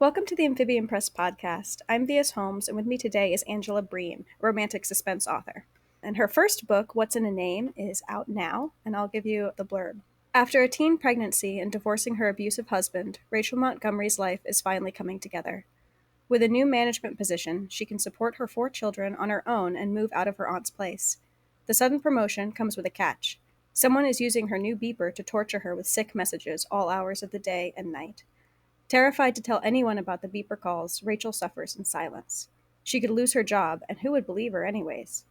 Welcome to the Amphibian Press podcast. I'm V.S. Holmes, and with me today is Angela Breen, a romantic suspense author. And her first book, What's in a Name, is out now, and I'll give you the blurb. After a teen pregnancy and divorcing her abusive husband, Rachel Montgomery's life is finally coming together. With a new management position, she can support her 4 children on her own and move out of her aunt's place. The sudden promotion comes with a catch. Someone is using her new beeper to torture her with sick messages all hours of the day and night. Terrified to tell anyone about the beeper calls, Rachel suffers in silence. She could lose her job, and who would believe her anyways?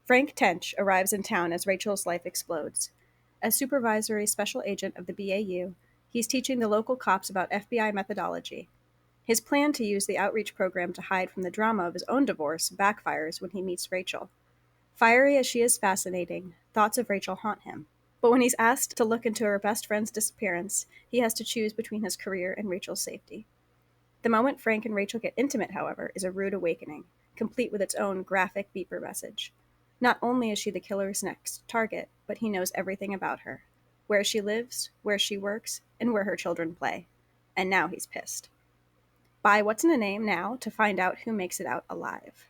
Frank Tench arrives in town as Rachel's life explodes. As supervisory special agent of the BAU, he's teaching the local cops about FBI methodology. His plan to use the outreach program to hide from the drama of his own divorce backfires when he meets Rachel. Fiery as she is fascinating, thoughts of Rachel haunt him. But when he's asked to look into her best friend's disappearance, he has to choose between his career and Rachel's safety. The moment Frank and Rachel get intimate, however, is a rude awakening, complete with its own graphic beeper message. Not only is she the killer's next target, but he knows everything about her. Where she lives, where she works, and where her children play. And now he's pissed. Buy What's in a Name now to find out who makes it out alive.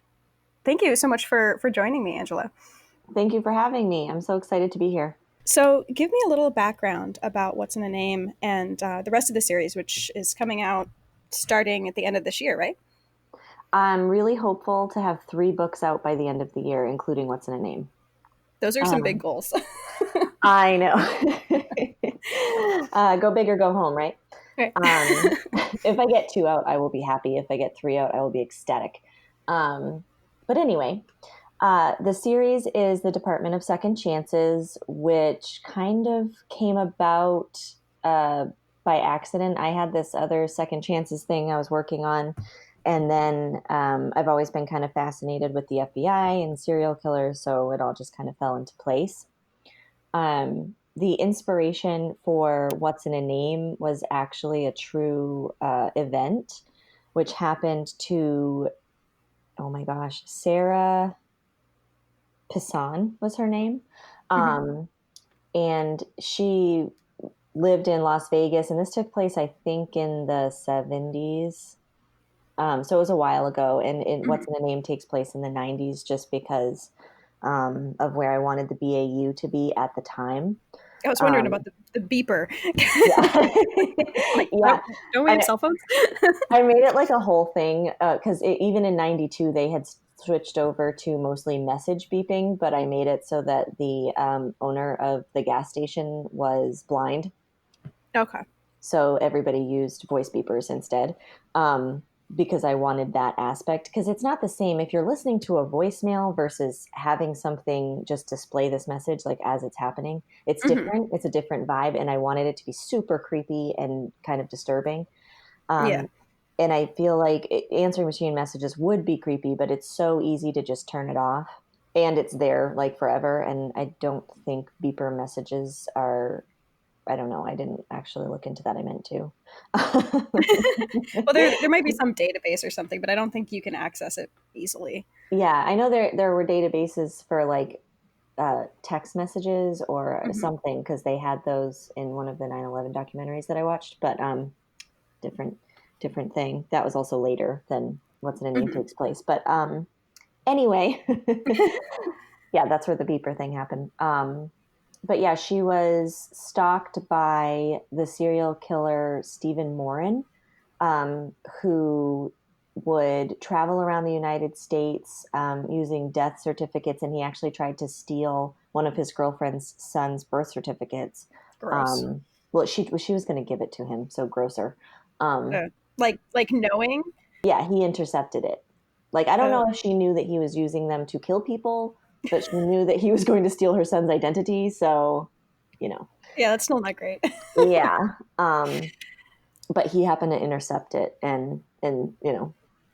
Thank you so much for joining me, Angela. Thank you for having me. I'm so excited to be here. So give me a little background about What's in a Name and the rest of the series, which is coming out starting at the end of this year, right? I'm really hopeful to have 3 books out by the end of the year, including What's in a Name. Those are some big goals. I know. Go big or go home, right? Right. If I get 2 out, I will be happy. If I get 3 out, I will be ecstatic. But anyway, the series is the Department of Second Chances, which kind of came about by accident. I had this other Second Chances thing I was working on. And then I've always been kind of fascinated with the FBI and serial killers, so it all just kind of fell into place. The inspiration for What's in a Name was actually a true event, which happened to, oh my gosh, Sarah Pisson was her name. And she lived in Las Vegas, and this took place, I think, in the 70s. So it was a while ago, and What's in a Name takes place in the 90s just because of where I wanted the BAU to be at the time. I was wondering about the beeper. Yeah. Don't we have cell phones? I made it like a whole thing because even in 92, they had switched over to mostly message beeping, but I made it so that the owner of the gas station was blind. Okay. So everybody used voice beepers instead. Because I wanted that aspect, because it's not the same if you're listening to a voicemail versus having something just display this message like as it's happening. It's different. It's a different vibe, and I wanted it to be super creepy and kind of disturbing. And I feel like answering machine messages would be creepy, but it's so easy to just turn it off, and it's there like forever. And I don't think beeper messages are, I don't know. I didn't actually look into that. I meant to. Well, there might be some database or something, but I don't think you can access it easily. Yeah, I know there were databases for like text messages or something, because they had those in one of the 9/11 documentaries that I watched. But different thing. That was also later than What's in a Name takes place. But anyway, yeah, that's where the beeper thing happened. But yeah, she was stalked by the serial killer Stephen Morin, who would travel around the United States using death certificates, and he actually tried to steal one of his girlfriend's son's birth certificates. Gross. Well, she was going to give it to him, so grosser. Like knowing? Yeah, he intercepted it. Like, I don't know if she knew that he was using them to kill people, but she knew that he was going to steal her son's identity, so, you know. Yeah, that's still not great. Yeah. But he happened to intercept it and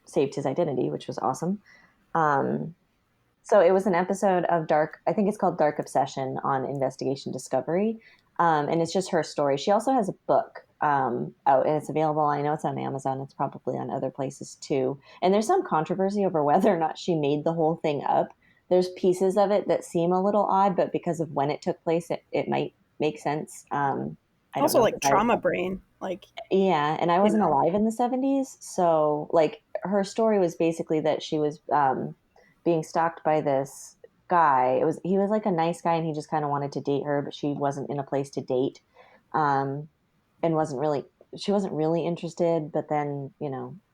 saved his identity, which was awesome. So it was an episode of I think it's called Dark Obsession on Investigation Discovery. And it's just her story. She also has a book out, and it's available. I know it's on Amazon. It's probably on other places too. And there's some controversy over whether or not she made the whole thing up. There's pieces of it that seem a little odd, but because of when it took place, it might make sense. Also, like Trauma Brain. Like, Yeah, and I you wasn't know. alive in the 70s, so like her story was basically that she was being stalked by this guy. He was like a nice guy and he just kind of wanted to date her, but she wasn't in a place to date. Um and she wasn't really interested, but then,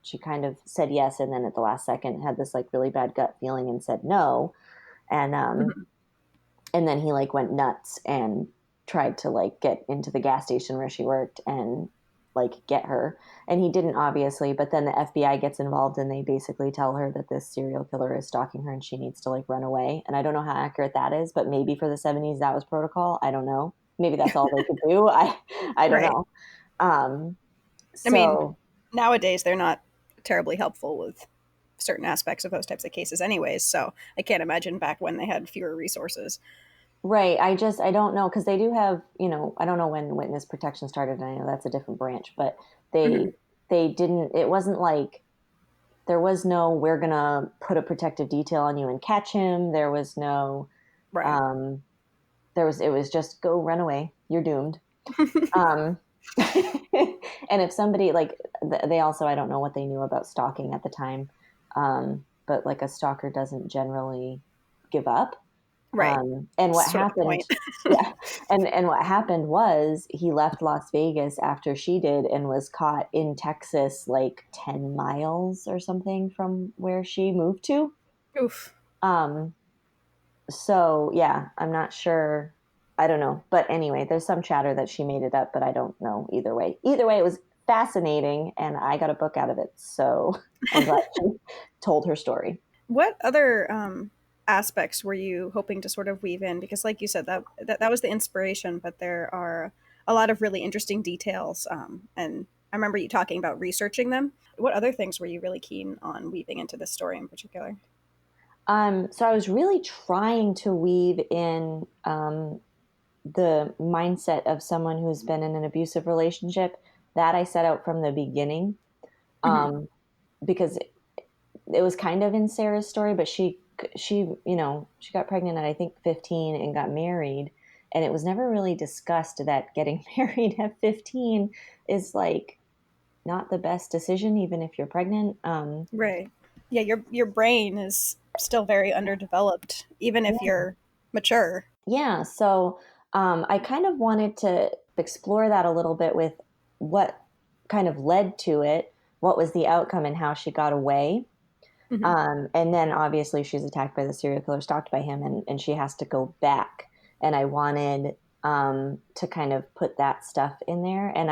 she kind of said yes and then at the last second had this like really bad gut feeling and said no. And Mhm. and then he like went nuts and tried to like get into the gas station where she worked and like get her, and he didn't obviously, but then the FBI gets involved and they basically tell her that this serial killer is stalking her and she needs to like run away. And I don't know how accurate that is, but maybe for the 70s that was protocol. I don't know, maybe that's all they could do. I don't Right. know. um I mean, so nowadays they're not terribly helpful with certain aspects of those types of cases, anyways. So I can't imagine back when they had fewer resources. right, I don't know because they do have, I don't know when witness protection started, and I know that's a different branch, but they Mhm. they didn't, it wasn't like there was no we're gonna put a protective detail on you and catch him. There was no Right. um it was just go run away, you're doomed. um and if somebody like they also, I don't know what they knew about stalking at the time, but like a stalker doesn't generally give up. Right. And what Sort of the happened, point. yeah, and what happened was he left Las Vegas after she did and was caught in Texas, like 10 miles or something from where she moved to. Oof. Um, so yeah, I'm not sure. I don't know. But anyway, there's some chatter that she made it up, but I don't know either way. Either way, it was fascinating and I got a book out of it. So I'm glad she told her story. What other aspects were you hoping to sort of weave in? Because, like you said, that was the inspiration, but there are a lot of really interesting details. And I remember you talking about researching them. What other things were you really keen on weaving into this story in particular? So I was really trying to weave in the mindset of someone who's been in an abusive relationship. That I set out from the beginning, Hmm. um, because it was kind of in Sarah's story, but she got pregnant at I think 15 and got married, and it was never really discussed that getting married at 15 is like not the best decision, even if you're pregnant. Right. Yeah, your brain is still very underdeveloped, even if you're mature. Yeah, so I kind of wanted to explore that a little bit with what kind of led to it, what was the outcome, and how she got away. Hmm. And then obviously she's attacked by the serial killer, stalked by him, and she has to go back. And I wanted to kind of put that stuff in there. And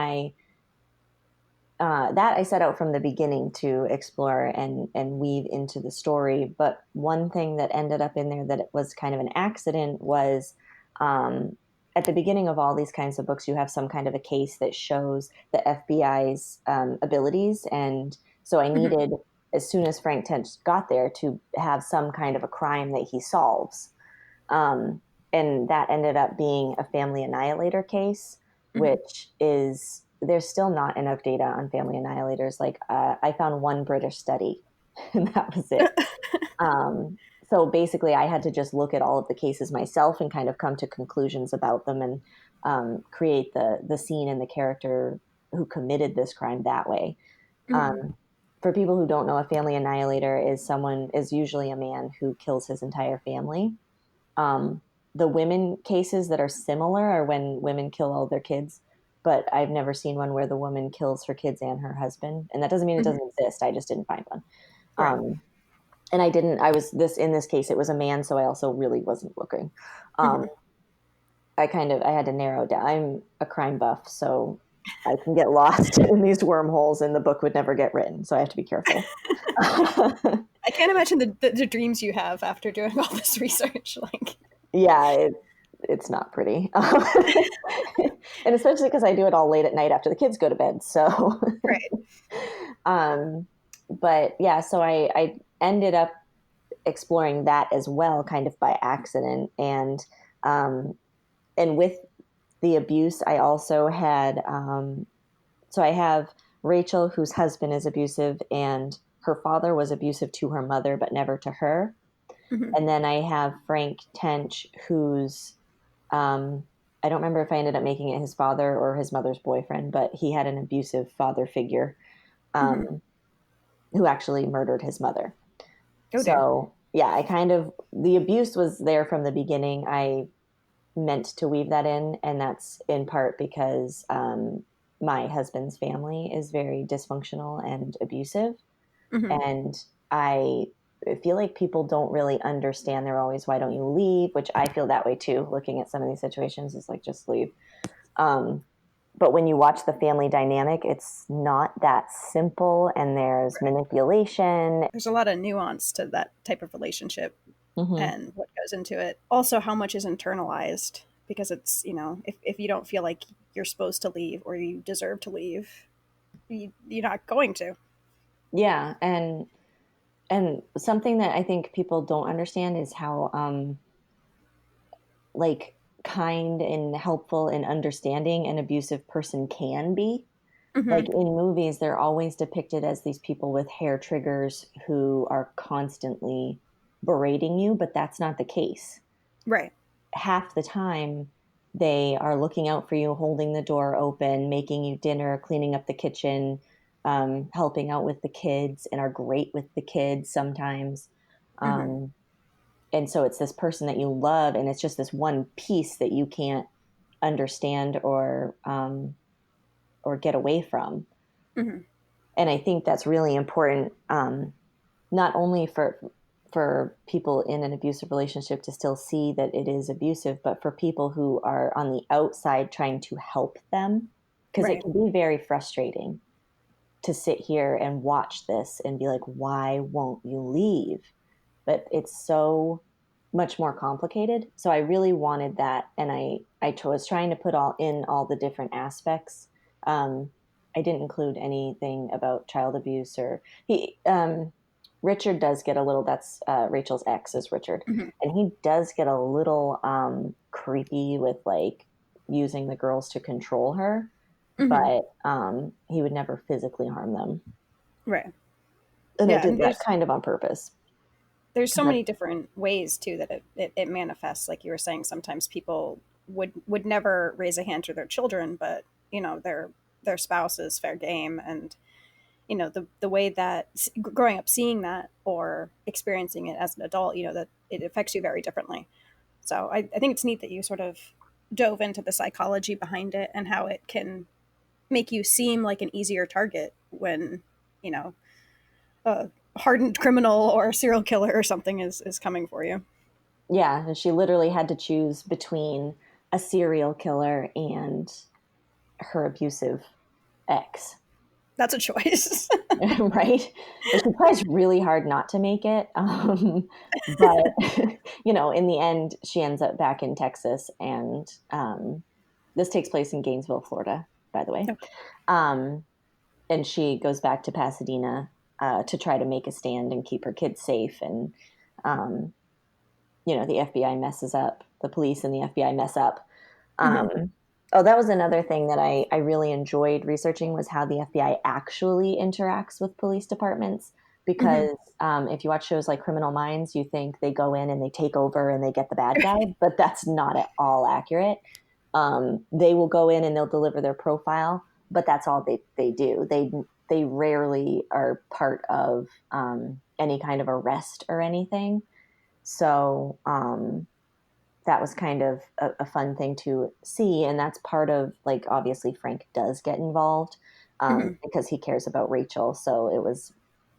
that I set out from the beginning to explore and weave into the story. But one thing that ended up in there that was kind of an accident was um, at the beginning of all these kinds of books, you have some kind of a case that shows the FBI's abilities, and so I Hmm. needed, as soon as Frank Tench got there, to have some kind of a crime that he solves. Um, and that ended up being a family annihilator case, Hmm. which is, there's still not enough data on family annihilators. Like I found one British study, and that was it. Um, so basically, I had to just look at all of the cases myself and kind of come to conclusions about them and create the scene and the character who committed this crime that way. Hmm. Um, for people who don't know, a family annihilator is usually a man who kills his entire family. Um, the women cases that are similar are when women kill all their kids, but I've never seen one where the woman kills her kids and her husband. And that doesn't mean it Hmm. doesn't exist. I just didn't find one. Right. And I didn't. I was this in this case. It was a man, so I also really wasn't looking. Um, Hmm. I had to narrow down. I'm a crime buff, so I can get lost in these wormholes, and the book would never get written. So I have to be careful. I can't imagine the dreams you have after doing all this research. Like, Yeah, it's not pretty. And especially because I do it all late at night after the kids go to bed. So, right. um, but yeah, so I ended up exploring that as well, kind of by accident. Um, and with the abuse, I also had, so I have Rachel, whose husband is abusive, and her father was abusive to her mother, but never to her. Hmm. And then I have Frank Tench, who's um, I don't remember if I ended up making it his father or his mother's boyfriend, but he had an abusive father figure Mm-hmm. um, who actually murdered his mother. Oh dear. So, yeah, the abuse was there from the beginning. I meant to weave that in, and that's in part because my husband's family is very dysfunctional and abusive. Mm-hmm. And I feel like people don't really understand. They're always, why don't you leave? Which I feel that way too, looking at some of these situations, is like, just leave. Um, but when you watch the family dynamic, it's not that simple, and there's manipulation. There's a lot of nuance to that type of relationship Hmm. and what goes into it. Also, how much is internalized because it's, if you don't feel like you're supposed to leave or you deserve to leave, you're not going to. Yeah, and something that I think people don't understand is how like kind and helpful and understanding an abusive person can be. Like Hmm. in movies, they're always depicted as these people with hair triggers who are constantly berating you, but that's not the case. Right. Half the time, they are looking out for you, holding the door open, making you dinner, cleaning up the kitchen, helping out with the kids, and are great with the kids sometimes. Hmm. Um, and so it's this person that you love, and it's just this one piece that you can't understand or get away from. Hmm. And I think that's really important, not only for people in an abusive relationship to still see that it is abusive, but for people who are on the outside trying to help them, because it Right. can be very frustrating to sit here and watch this and be like, why won't you leave? But it's so much more complicated. So I really wanted that, and I was trying to put all the different aspects. Um, I didn't include anything about child abuse or he. Richard does get a little. That's Rachel's ex is Richard, Hmm. and he does get a little creepy with like using the girls to control her, Hmm. but he would never physically harm them, Right. and I Yeah, did and that kind of on purpose. there's so 'Cause many different ways too that it manifests. Like you were saying, sometimes people would never raise a hand to their children, but their spouse is fair game, and the way that growing up seeing that or experiencing it as an adult, that it affects you very differently. So I think it's neat that you sort of dove into the psychology behind it and how it can make you seem like an easier target when you know a hardened criminal or a serial killer or something is coming for you. Yeah, and she literally had to choose between a serial killer and her abusive ex, That's a choice. right? And she tries really hard not to make it. But, in the end, she ends up back in Texas. And this takes place in Gainesville, Florida, by the way. Okay. Um, and she goes back to Pasadena to try to make a stand and keep her kids safe. And um, the FBI messes up, the police and the FBI mess up. Hmm. Oh, that was another thing that I really enjoyed researching, was how the FBI actually interacts with police departments. Hmm. Because if you watch shows like Criminal Minds, you think they go in and they take over and they get the bad guy, but that's not at all accurate. They will go in and they'll deliver their profile, but that's all they do. They rarely are part of any kind of arrest or anything. So that was kind of a fun thing to see. And that's part of, like, obviously Frank does get involved Hmm. because he cares about Rachel. So it was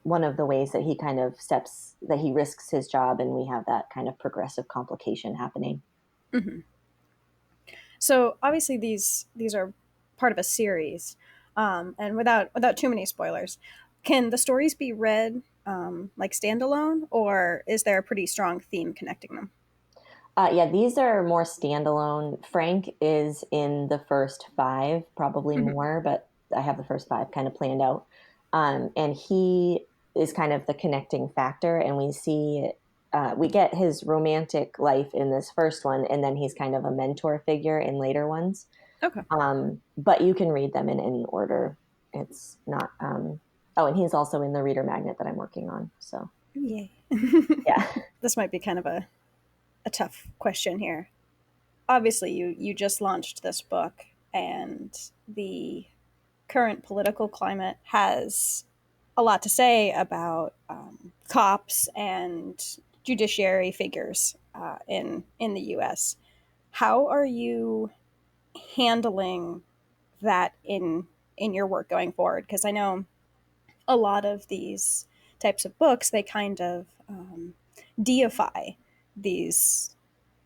one of the ways that he kind of that he risks his job, and we have that kind of progressive complication happening. Hmm. So obviously these are part of a series, and without too many spoilers, can the stories be read like standalone, or is there a pretty strong theme connecting them? Yeah, these are more standalone. Frank is in the first five, probably Hmm. more, but I have the first five kind of planned out. And he is kind of the connecting factor, and we get his romantic life in this first one, and then he's kind of a mentor figure in later ones. Okay. But you can read them in any order. It's not. Oh, and he's also in the reader magnet that I'm working on. So Yay. yeah. This might be kind of a tough question here. obviously you just launched this book, and the current political climate has a lot to say about cops and judiciary figures in the U.S. How are you handling that in your work going forward? Because I know a lot of these types of books, they kind of deify these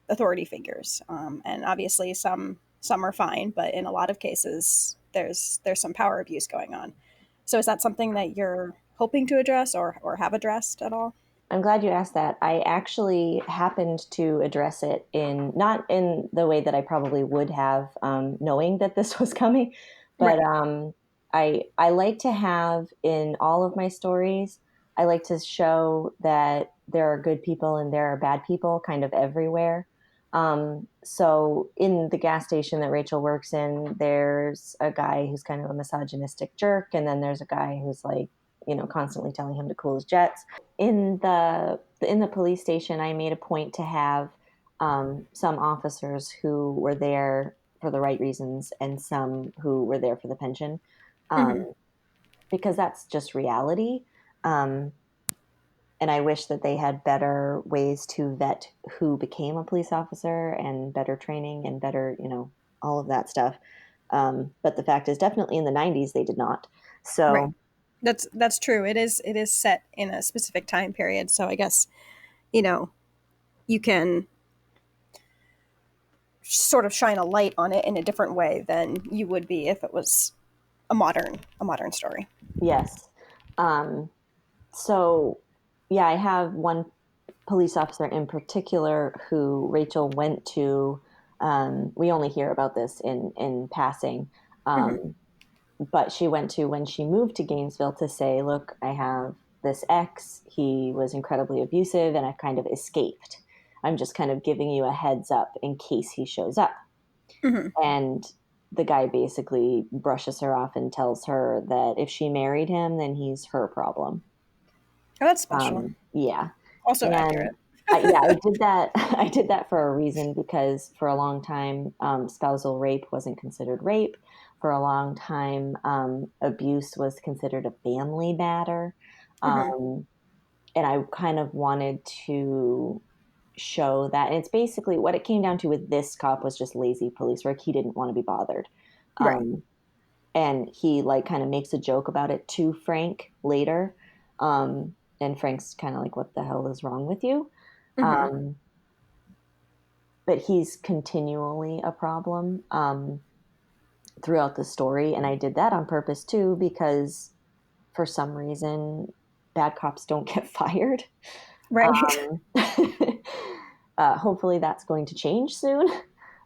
authority figures, and obviously some are fine, but in a lot of cases there's some power abuse going on. So is that something that you're hoping to address or have addressed at all? I'm glad you asked that. I actually happened to address it in not in the way that I probably would have, knowing that this was coming, but Right. I like to have in all of my stories. I like to show that there are good people and there are bad people, kind of everywhere. So in the gas station that Rachel works in, there's a guy who's kind of a misogynistic jerk, and then there's a guy who's like, constantly telling him to cool his jets. In the police station, I made a point to have some officers who were there for the right reasons and some who were there for the pension, Mm-hmm. um, because that's just reality. Um, and I wish that they had better ways to vet who became a police officer and better training and better, all of that stuff. But the fact is, definitely in the 90s, they did not. Right. So, That's true. It is set in a specific time period, so I guess you know you can sort of shine a light on it in a different way than you would be if it was a modern story. yes. Um, So, yeah, I have one police officer in particular who Rachel went to. We only hear about this in passing, Mm-hmm. but she went to when she moved to Gainesville to say, "Look, I have this ex. He was incredibly abusive, and I've kind of escaped. I'm just kind of giving you a heads up in case he shows up." Mm-hmm. And the guy basically brushes her off and tells her that if she married him, then he's her problem. Oh, that's special. Yeah. Also And accurate. yeah, I did that. I did that for a reason because for a long time, spousal rape wasn't considered rape. For a long time, abuse was considered a family matter. Mm-hmm. Um, and I kind of wanted to show that. And it's basically what it came down to with this cop was just lazy police work. He didn't want to be bothered. Right. Um, and he like kind of makes a joke about it to Frank later. And Frank's kind of like, "What the hell is wrong with you?" Mm-hmm. Um, but he's continually a problem throughout the story, and I did that on purpose too because for some reason bad cops don't get fired. Right. Um, hopefully that's going to change soon.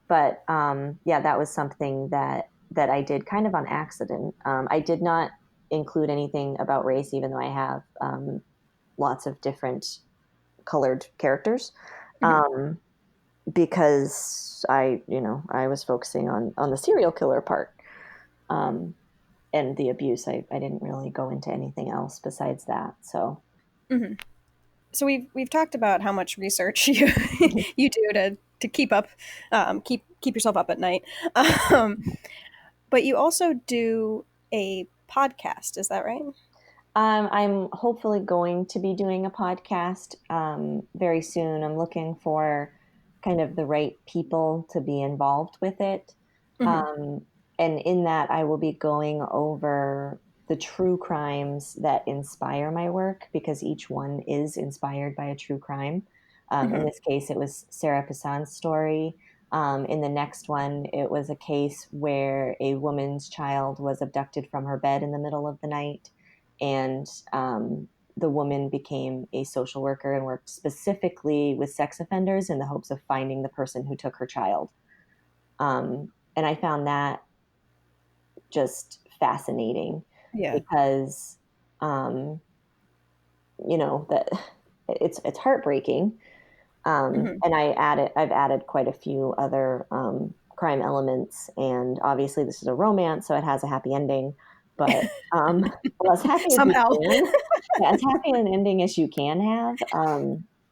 But yeah, that was something that I did kind of on accident. I did not include anything about race, even though I have lots of different colored characters, Mm-hmm. um, because I was focusing on the serial killer part, um, and the abuse. I didn't really go into anything else besides that. So Mm-hmm. So we've talked about how much research you you do to keep up, keep yourself up at night, um, but you also do a podcast. Is that right? I'm hopefully going to be doing a podcast very soon. I'm looking for kind of the right people to be involved with it. Mm-hmm. Um, and in that, I will be going over the true crimes that inspire my work because each one is inspired by a true crime. In Mm-hmm. this case, it was Sarah Passan's story. In the next one, it was a case where a woman's child was abducted from her bed in the middle of the night, and the woman became a social worker and worked specifically with sex offenders in the hopes of finding the person who took her child. And I found that just fascinating Yeah. because, um, that it's heartbreaking. Mm-hmm. And I've added quite a few other crime elements, and obviously this is a romance, so it has a happy ending. But well, as happy as you Somehow. can, yeah, as happy an ending as you can have.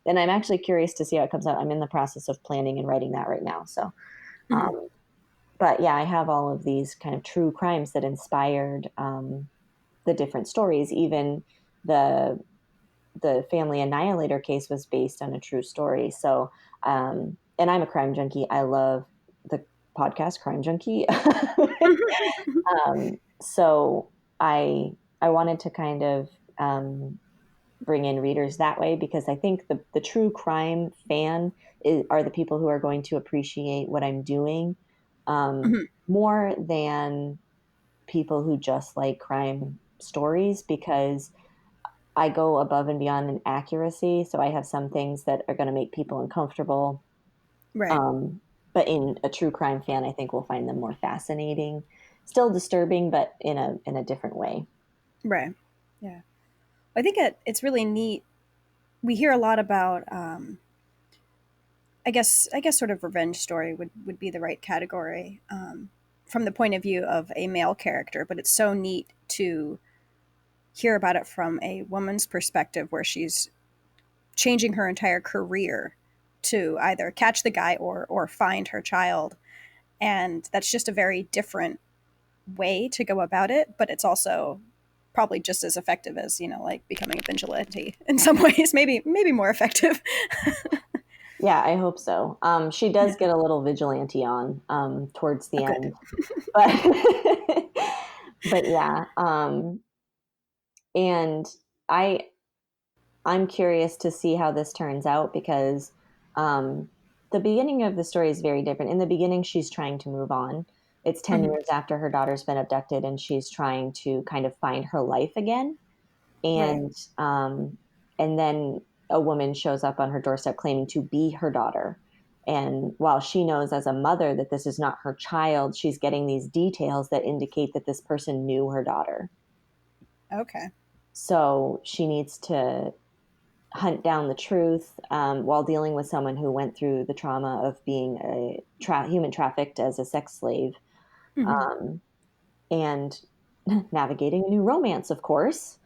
and I'm actually curious to see how it comes out. I'm in the process of planning and writing that right now. So, Mhm. um, but yeah, I have all of these kind of true crimes that inspired the different stories. Even the the family annihilator case was based on a true story. So, and I'm a crime junkie. I love the podcast Crime Junkie. So I wanted to kind of bring in readers that way because I think the true crime fan are the people who are going to appreciate what I'm doing Mhm. more than people who just like crime stories because I go above and beyond in accuracy. So I have some things that are going to make people uncomfortable. Right. Um, but in a true crime fan, I think we'll find them more fascinating, still disturbing, but in a different way. Right. Yeah. I think it's really neat. We hear a lot about, I guess, sort of revenge story would be the right category, from the point of view of a male character. But it's so neat to hear about it from a woman's perspective, where she's changing her entire career to either catch the guy or find her child, and that's just a very different way to go about it. But it's also probably just as effective as, like becoming a vigilante in some ways, maybe more effective. Yeah, I hope so. She Yeah. does get a little vigilante on towards Oh, the good. end, but but yeah. And I I'm curious to see how this turns out because um, the beginning of the story is very different. In the beginning, she's trying to move on. It's 10 Hmm. years after her daughter's been abducted, and she's trying to kind of find her life again. Right. And and then a woman shows up on her doorstep claiming to be her daughter. And while she knows as a mother that this is not her child, she's getting these details that indicate that this person knew her daughter. Okay. So she needs to hunt down the truth while dealing with someone who went through the trauma of being human trafficked as a sex slave Hmm. um, and navigating a new romance, of course.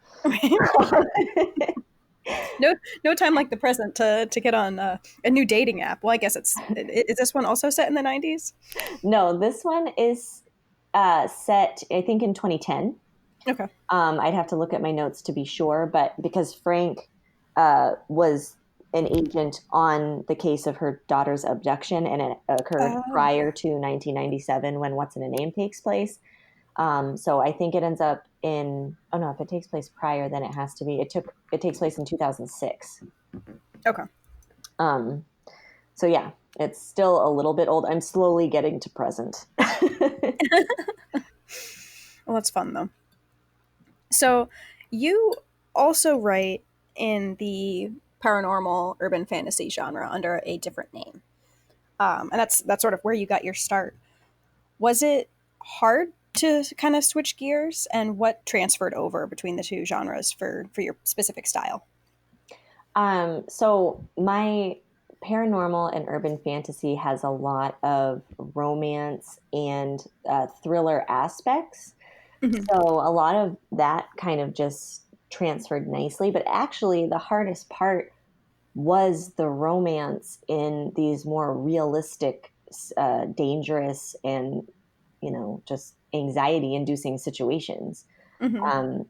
No time like the present to get on a new dating app. Well, I guess is this one also set in the 90s? No, this one is set, I think, in 2010. Okay. I'd have to look at my notes to be sure, but because Frank was an agent on the case of her daughter's abduction, and it occurred Okay. prior to 1997 when What's in a Name takes place. So I think it ends up in, oh no, if it takes place prior, then it has to be, it takes place in 2006. Okay. Um, so yeah, it's still a little bit old. I'm slowly getting to present. Well, that's fun though. So you also write in the paranormal urban fantasy genre under a different name, and that's sort of where you got your start. Was it hard to kind of switch gears, and what transferred over between the two genres for your specific style? So my paranormal and urban fantasy has a lot of romance and thriller aspects. Hmm. So a lot of that kind of just transferred nicely. But actually, the hardest part was the romance in these more realistic, dangerous, and just anxiety-inducing situations. Hmm. Um,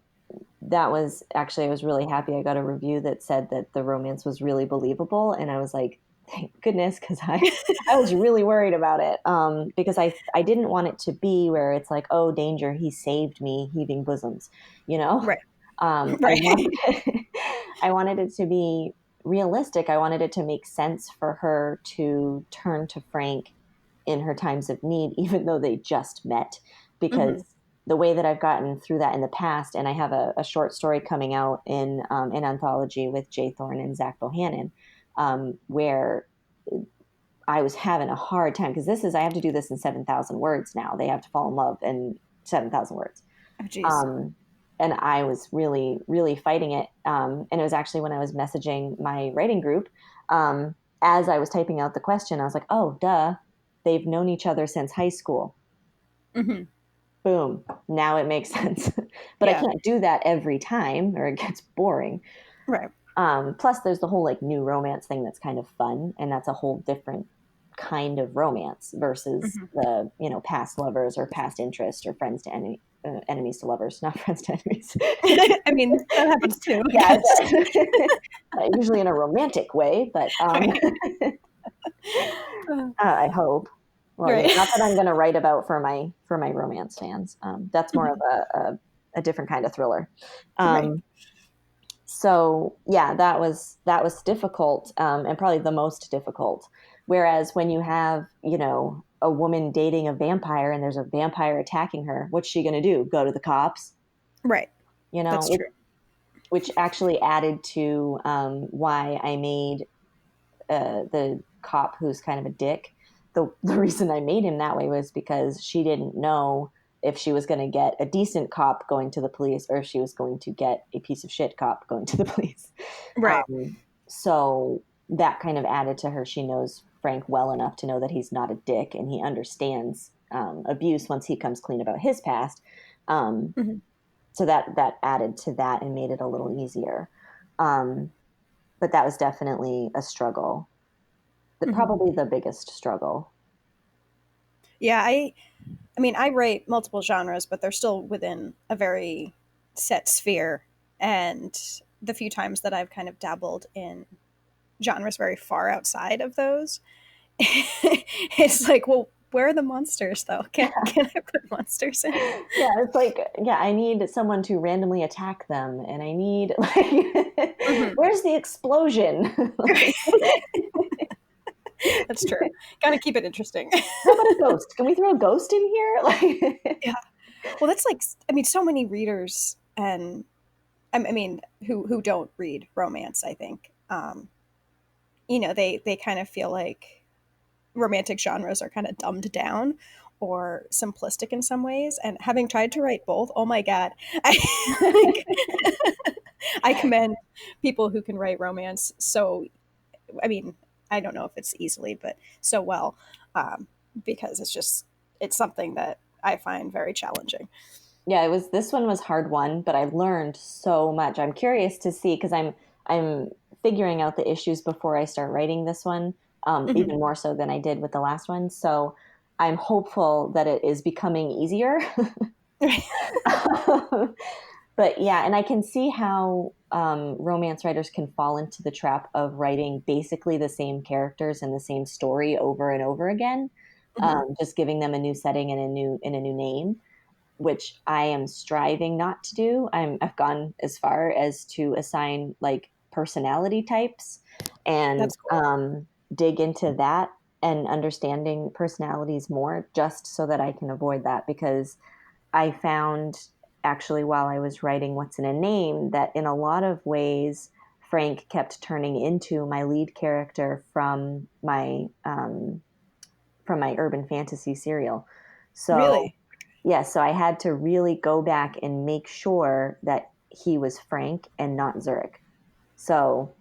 that was actually, I was really happy. I got a review that said that the romance was really believable, and I was like, thank goodness, because I was really worried about it because I didn't want it to be where it's like, oh, danger, he saved me, heaving bosoms, you know. Right. I Right. wanted I wanted it to be realistic. I wanted it to make sense for her to turn to Frank in her times of need, even though they just met, Hmm. because the way that I've gotten through that in the past, and I have a short story coming out in an anthology with Jay Thorne and Zach Bohannon, where I was having a hard time because I have to do this in 7,000 words now. They have to fall in love in 7,000 words. Oh, geez. Um, and I was really, really fighting it. And it was actually when I was messaging my writing group, as I was typing out the question, I was like, oh, duh, they've known each other since high school. Hmm. Boom. Now it makes sense. But I Yeah. can't do that every time or it gets boring. Right. Plus, there's the whole like new romance thing that's kind of fun, and that's a whole different kind of romance versus Mhm. the past lovers or past interest or friends to enemies to lovers, not friends to enemies. I mean, that happens too, I Yeah, guess. usually in a romantic way, but Right. Uh, I hope. Well, right. not that I'm going to write about for my romance fans. That's more of Mhm. a different kind of thriller. Right. So yeah, that was difficult, and probably the most difficult. Whereas when you have a woman dating a vampire and there's a vampire attacking her, what's she going to do? Go to the cops? Right. You That's know, true. which actually added to why I made the cop who's kind of a dick. The reason I made him that way was because she didn't know if she was going to get a decent cop going to the police or if she was going to get a piece of shit cop going to the police. Right. So that kind of added to her. She knows Frank well enough to know that he's not a dick and he understands abuse once he comes clean about his past. Um, Mhm. so that added to that and made it a little easier. Um, but that was definitely a struggle. Mhm. Probably the biggest struggle. Yeah, I mean, I write multiple genres, but they're still within a very set sphere. And the few times that I've kind of dabbled in genres very far outside of those, it's like, well, where are the monsters though? Can I put monsters in? Yeah, it's like, yeah, I need someone to randomly attack them, and I need like, Mhm. where's the explosion? Like, That's true. Got to keep it interesting. how about a ghost? Can we throw a ghost in here? Like, Yeah. Well, that's like, I mean, so many readers and I mean, who don't read romance, I think, they kind of feel like romantic genres are kind of dumbed down or simplistic in some ways. And having tried to write both, oh my god, I, I commend people who can write romance. So, I mean, I don't know if it's easily, but so well, um, because it's something that I find very challenging. yeah, this one was hard one, but I learned so much. I'm curious to see because I'm figuring out the issues before I start writing this one, Hmm. even more so than I did with the last one. So I'm hopeful that it is becoming easier. But yeah, and I can see how romance writers can fall into the trap of writing basically the same characters and the same story over and over again, Hmm. just giving them a new setting and a new name, which I am striving not to do. I've gone as far as to assign like personality types and That's cool. dig into that and understanding personalities more, just so that I can avoid that because I found actually while I was writing What's in a Name that in a lot of ways, Frank kept turning into my lead character from my urban fantasy serial. So, Really. yeah, so I had to really go back and make sure that he was Frank and not Zurich. So,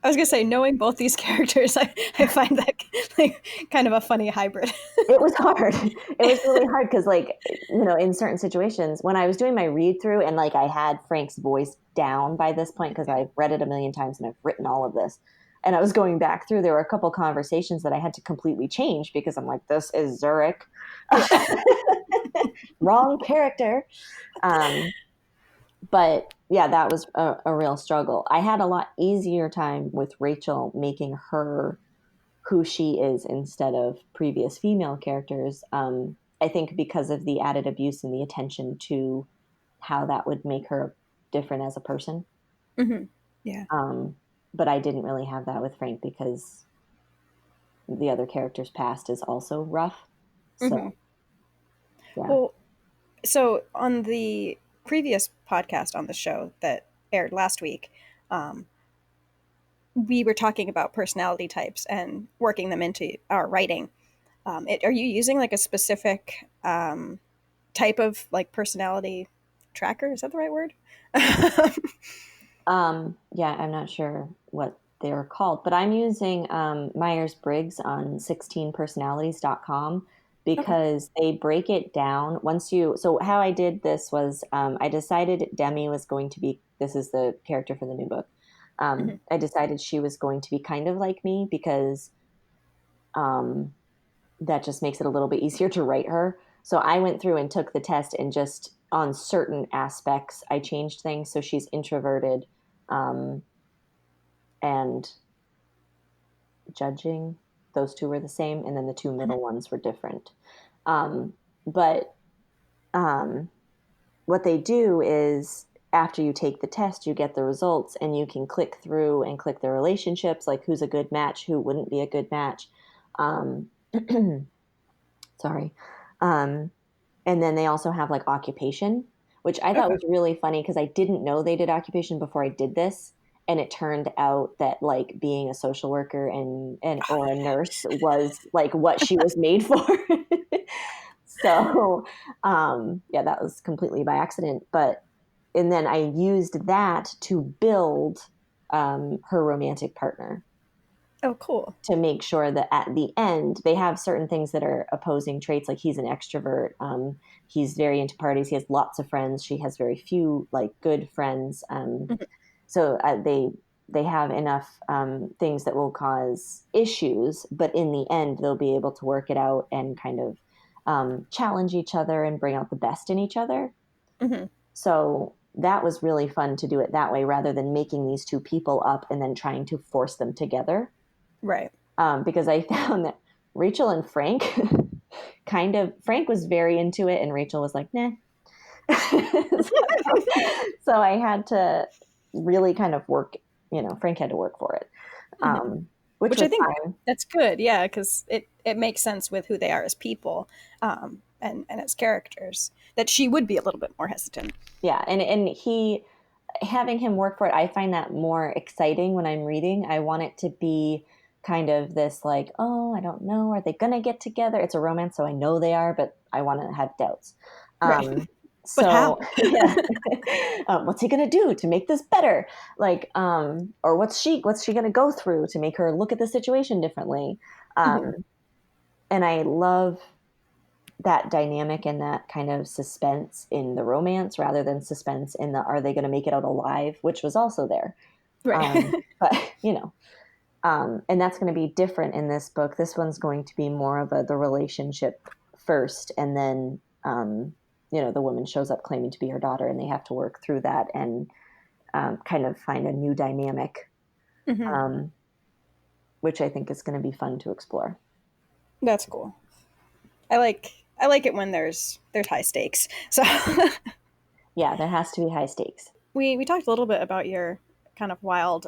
I was gonna say, knowing both these characters, I find that like kind of a funny hybrid. it was hard. It was really hard because, like, in certain situations, when I was doing my read through and like I had Frank's voice down by this point because I've read it a million times and I've written all of this, and I was going back through, there were a couple conversations that I had to completely change because I'm like, this is Zurich, Yeah. wrong character. Um, but yeah, that was a real struggle. I had a lot easier time with Rachel making her who she is instead of previous female characters. I think because of the added abuse and the attention to how that would make her different as a person. Hmm. Yeah. Um, but I didn't really have that with Frank because the other character's past is also rough. Hmm. So yeah. Well, so on the previous podcast on the show that aired last week, um, we were talking about personality types and working them into our writing. Are you using like a specific type of like personality tracker? Is that the right word? Yeah, I'm not sure what they're called, but I'm using Myers Briggs on 16personalities.com Okay. because they break it down once you. So, how I did this was I decided Demi was going to be, this is the character for the new book. Mhm. I decided she was going to be kind of like me because um, that just makes it a little bit easier to write her. So I went through and took the test, and just on certain aspects, I changed things. So she's introverted, um, and judging. Those two were the same, and then the two Mhm. middle ones were different. But what they do is after you take the test, you get the results, and you can click through and click the relationships, like who's a good match, who wouldn't be a good match. Um, sorry. Um, and then they also have like occupation, which I thought Okay. was really funny because I didn't know they did occupation before I did this. And it turned out that like being a social worker and or a nurse was like what she was made for. So yeah, that was completely by accident. But and then I used that to build her romantic partner, Oh, cool. to make sure that at the end they have certain things that are opposing traits. Like he's an extrovert, he's very into parties, he has lots of friends, she has very few like good friends. Mhm. So they have enough things that will cause issues, but in the end they'll be able to work it out and kind of challenge each other and bring out the best in each other. Mhm. So that was really fun to do it that way rather than making these two people up and then trying to force them together. Right. Because I found that Rachel and Frank kind of, Frank was very into it and Rachel was like, nah. So I had to really kind of work, Frank had to work for it, Mhm. which Which I was think fine. that's good, yeah, because it makes sense with who they are as people, and as characters, that she would be a little bit more hesitant. Yeah. And having him work for it, I find that more exciting when I'm reading. I want it to be kind of this like, oh, I don't know, are they going to get together? It's a romance, so I know they are, but I want to have doubts. Right. Um, But so how? yeah, what's he going to do to make this better? Like, or what's she going to go through to make her look at the situation differently? Mhm. Um, and I love that dynamic and that kind of suspense in the romance rather than suspense in the are they going to make it out alive, which was also there. Right. But and that's going to be different in this book. This one's going to be more of the relationship first, and then the woman shows up claiming to be her daughter, and they have to work through that and kind of find a new dynamic, Mhm. um, which I think is going to be fun to explore. That's cool. I like it when there's high stakes. So Yeah, there has to be high stakes. we talked a little bit about your kind of wild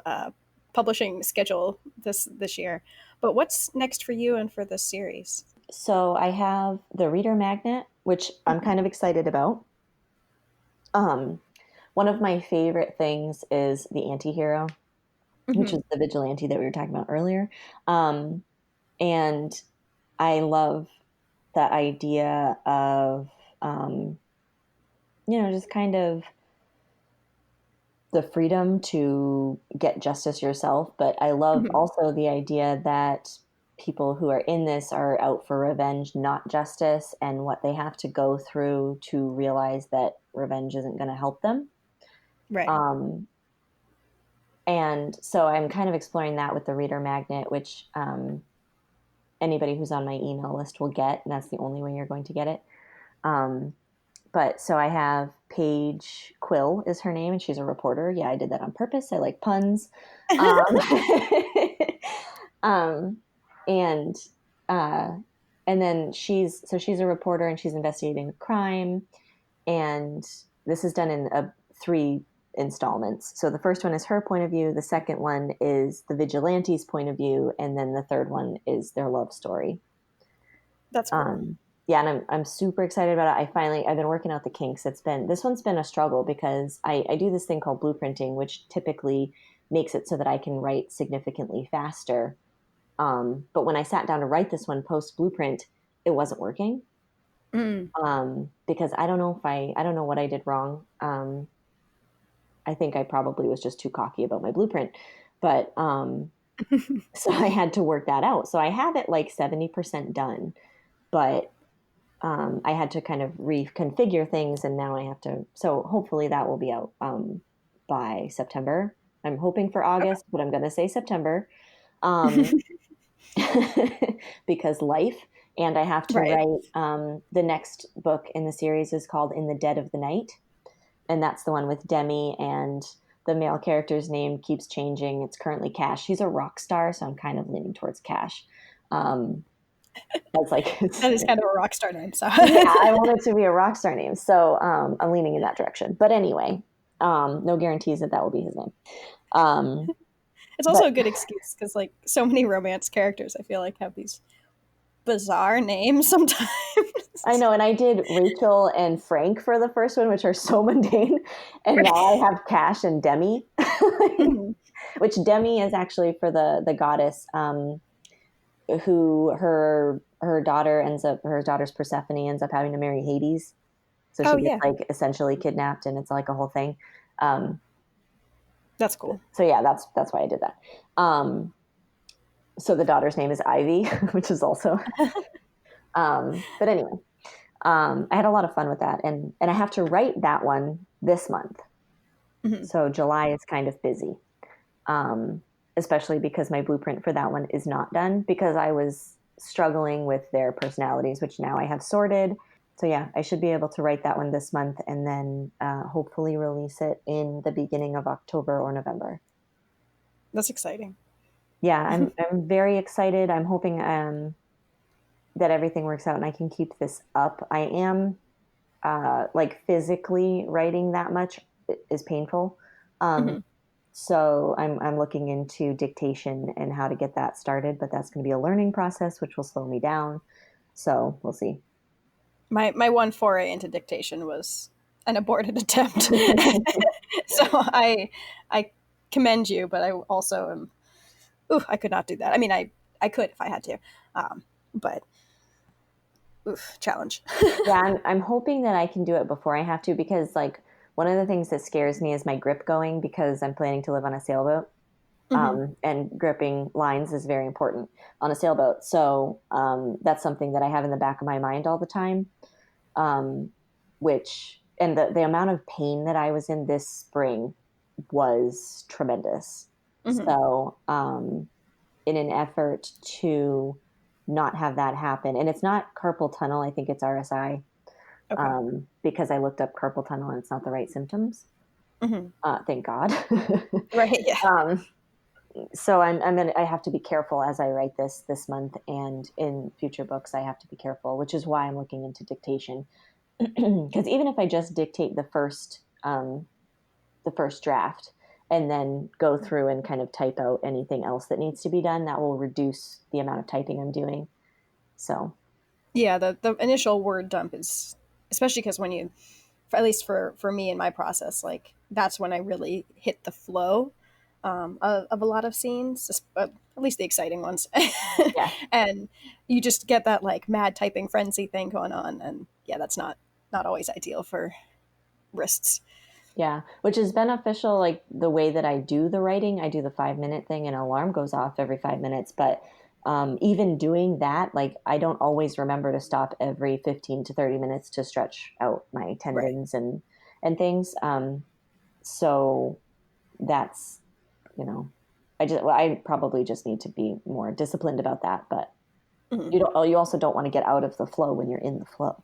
publishing schedule this year, but what's next for you and for this series? So I have the reader magnet, which I'm kind of excited about. Um, One of my favorite things is the anti-hero, which Mm-hmm. is the vigilante that we were talking about earlier. Um, and I love the idea of, um, just kind of the freedom to get justice yourself. But I love Mm-hmm. also the idea that people who are in this are out for revenge, not justice, and what they have to go through to realize that revenge isn't going to help them. Right. Um, and so I'm kind of exploring that with the reader magnet, which anybody who's on my email list will get, and that's the only way you're going to get it. Um, but so I have Paige Quill is her name, and she's a reporter. Yeah, I did that on purpose. I like puns. Um, um, and uh, and then she's a reporter and she's investigating a crime, and this is done in three installments. So the first one is her point of view, the second one is the vigilante's point of view, and then the third one is their love story. That's cool. Yeah, and I'm super excited about it. I've been working out the kinks. This one's been a struggle because I do this thing called blueprinting, which typically makes it so that I can write significantly faster. But when I sat down to write this one post blueprint, it wasn't working. Mm. Because I don't know what I did wrong. I think I probably was just too cocky about my blueprint, but so I had to work that out. So I have it like 70% done, but I had to kind of reconfigure things, and now I have to. So hopefully that will be out by September. I'm hoping for August, but I'm going to say September. Um, because life. And I have to Right. write the next book in the series is called In the Dead of the Night. And that's the one with Demi, and the male character's name keeps changing. It's currently Cash. He's a rock star, so I'm kind of leaning towards Cash. That's like That is kind of a rock star name. So yeah, I want it to be a rock star name. So I'm leaning in that direction. But anyway, no guarantees that that will be his name. Um, it's but also a good excuse because like so many romance characters, I feel like have these bizarre names sometimes. I know, and I did Rachel and Frank for the first one, which are so mundane, and now I have Cash and Demi, Mhm. which Demi is actually for the goddess who her daughter ends up her daughter's Persephone ends up having to marry Hades, so Oh she gets yeah, like essentially kidnapped, and it's like a whole thing. Um, that's cool. so yeah, that's why I did that. So the daughter's name is Ivy, which is also. But anyway, I had a lot of fun with that, and I have to write that one this month. Mhm. So July is kind of busy, um, especially because my blueprint for that one is not done because I was struggling with their personalities, which now I have sorted. So yeah, I should be able to write that one this month and then hopefully release it in the beginning of October or November. That's exciting. Yeah, I'm very excited. I'm hoping that everything works out and I can keep this up. I am like physically writing that much is painful. Um, Mhm. so I'm looking into dictation and how to get that started, but that's going to be a learning process, which will slow me down. So we'll see. My one foray into dictation was an aborted attempt. So I commend you, but I also am. Ooh, I could not do that. I mean, I could if I had to, but oof, challenge. Yeah, I'm hoping that I can do it before I have to because like one of the things that scares me is my grip going because I'm planning to live on a sailboat. Hmm. And gripping lines is very important on a sailboat. So that's something that I have in the back of my mind all the time. Um, which and the amount of pain that I was in this spring was tremendous. Hmm. So in an effort to not have that happen, and it's not carpal tunnel, I think it's RSI, Okay. because I looked up carpal tunnel and it's not the right symptoms. Hmm. Thank God. Right. Yeah. um, so I have to be careful as I write this month and in future books I have to be careful, which is why I'm looking into dictation. Because even if I just dictate the first draft and then go through and kind of type out anything else that needs to be done, that will reduce the amount of typing I'm doing. So Yeah. The initial word dump is especially because when you, at least for me in my process, like that's when I really hit the flow of a lot of scenes, at least the exciting ones, yeah, and you just get that like mad typing frenzy thing going on, and yeah, that's not always ideal for wrists. yeah, which is beneficial. Like the way that I do the writing, I do the 5 minute thing, and an alarm goes off every 5 minutes. But even doing that, like I don't always remember to stop every 15 to 30 minutes to stretch out my Right. tendons and things. So that's I probably just need to be more disciplined about that. But Mhm. you also don't want to get out of the flow when you're in the flow.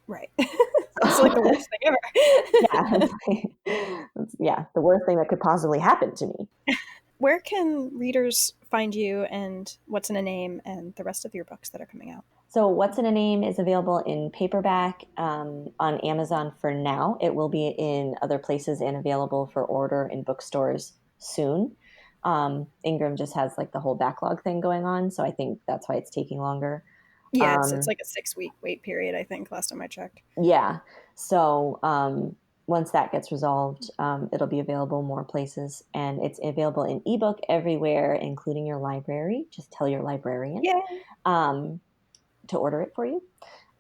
Right. It's like the worst thing Yeah, ever. yeah, the worst thing that could possibly happen to me. Where can readers find you and What's in a Name and the rest of your books that are coming out? So, What's in a Name is available in paperback on Amazon for now. It will be in other places and available for order in bookstores soon. Ingram just has like the whole backlog thing going on, so I think that's why it's taking longer. Yeah, it's Um, like a 6 week wait period, I think, last time I checked. yeah, so once that gets resolved, it'll be available more places, and it's available in ebook everywhere, including your library. Just tell your librarian. Yay. Um, to order it for you.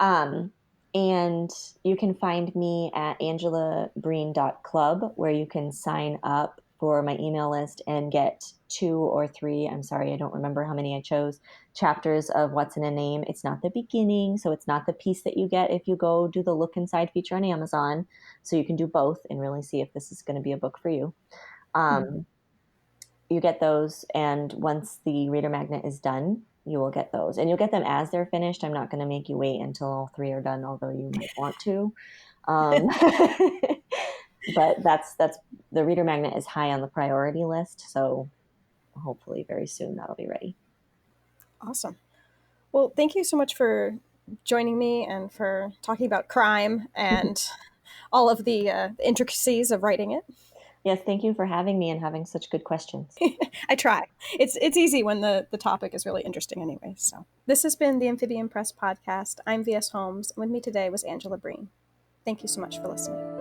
Um, and you can find me at angelabreen.club, where you can sign up for my email list and get 2 or 3, I'm sorry, I don't remember how many I chose, chapters of What's in a Name. It's not the beginning, so it's not the piece that you get if you go do the look inside feature on Amazon. So you can do both and really see if this is going to be a book for you. Mhm. Um, you get those, and once the reader magnet is done, you will get those, and you'll get them as they're finished. I'm not going to make you wait until all three are done, although you might want to. Um, but that's the reader magnet is high on the priority list, so hopefully very soon that'll be ready. Awesome. Well, thank you so much for joining me and for talking about crime and all of the intricacies of writing it. Yes, thank you for having me and having such good questions. I try. It's easy when the topic is really interesting anyway. So this has been the Amphibian Press podcast. I'm VS Holmes, and with me today was Angela Breen. Thank you so much for listening.